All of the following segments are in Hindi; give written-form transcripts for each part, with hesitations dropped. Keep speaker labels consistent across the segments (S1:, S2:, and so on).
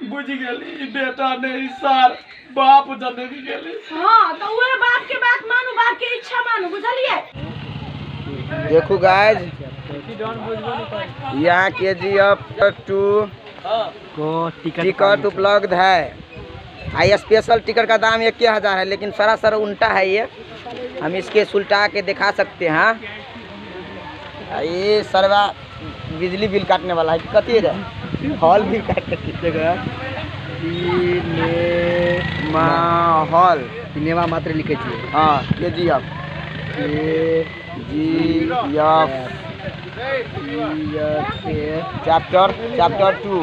S1: बुझ गेली बेटा नहीं सार बाप जने भी गेली।
S2: हां तो वो बाप के बात मानू, बाप के इच्छा मानू, बुझलिए।
S3: देखो गाइस, यहाँ KGF 2
S1: को
S3: टिकट उपलब्ध है। आई स्पेशल टिकट का दाम 1000 है, लेकिन सरासर उल्टा है ये। हम इसके सुलटा के दिखा सकते हैं। ये सरवा बिजली बिल काटने वाला है। कति है हॉल बिल काटने की जगह हॉल सिनेमा मात्र लिखे छे। हाँ KGF चैप्टर 2।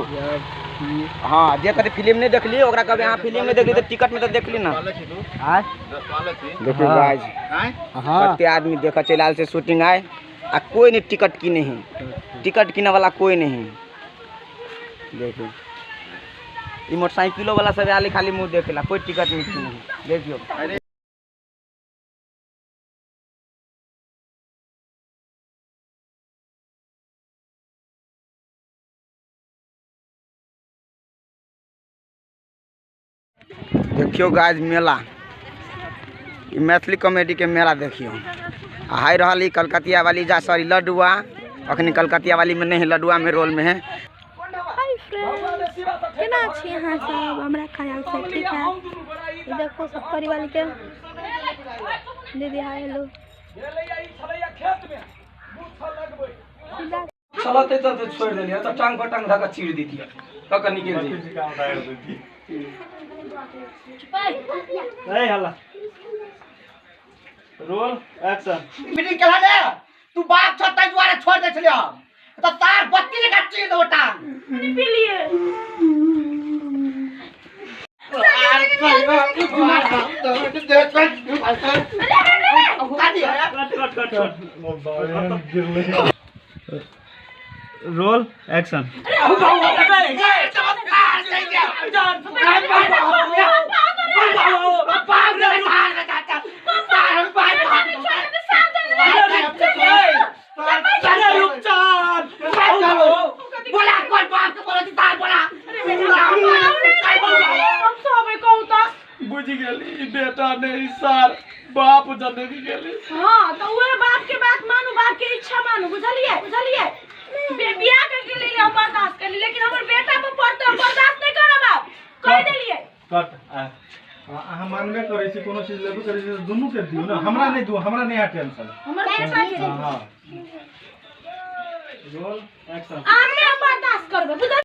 S3: हाँ जे कभी फिल्म नहीं देखली ओकरा कभी यहाँ फिल्म नहीं देखली तो टिकट में तो देखली ना। देखिए गाइस, कते आदमी देखा चलाल से शूटिंग आए आ कोई नहीं टिकट की नहीं, टिकट किने वाला कोई नहीं। देखिए ये मोटरसाइकिलों वाला सब आली खाली मुँह देखेला, कोई टिकट नहीं की नहीं। देखियो देखियो गाइस मेला, ये मैथिली कॉमेडी के मेला देखियो। हाई रहा कलकतिया वाली जा सॉरी लड्डुआ, अखनी कलकतिया वाली में नहीं, लड्डुआ में रोल में है।
S2: हाय फ्रेंड्स, केना छी अहाँ सब? हमरा ख्याल से ठीक है। ये देखो सब परिवार के दीदी हाय हेलो
S1: चलते तो छोड़ देलिए तो टांग पर टांग धक्का चीर दी थी कक निकल जी। नहीं हल्ला रोल एक्शन
S3: मीटिंग करा ले। तू बाप छत्ता द्वारा छोड़ दे छलिया तो तार बत्ती लगा चीर दो टांग
S2: पी लिए।
S1: रोल एक्शन बुझ गेली बेटा नहीं सार बाप जने भी गेली।
S2: हां तो वो बाप के बात मानू, बाप के इच्छा मानू, बुझलिए। बियाह करके ले हम बर्दाश्त कर ली, लेकिन हमर बेटा पर पड़तो बर्दाश्त नहीं करब। आप कह देलिए
S1: कट अहाँ मानबे करै छी, कोनो चीज लेबे करै छी दुनू के दियौ ना, हमरा नहीं दियौ, हमरा नहीं है टेंशन।
S2: हमर बेटा के
S1: हां रोल एक्शन
S2: आमे बर्दाश्त करबे।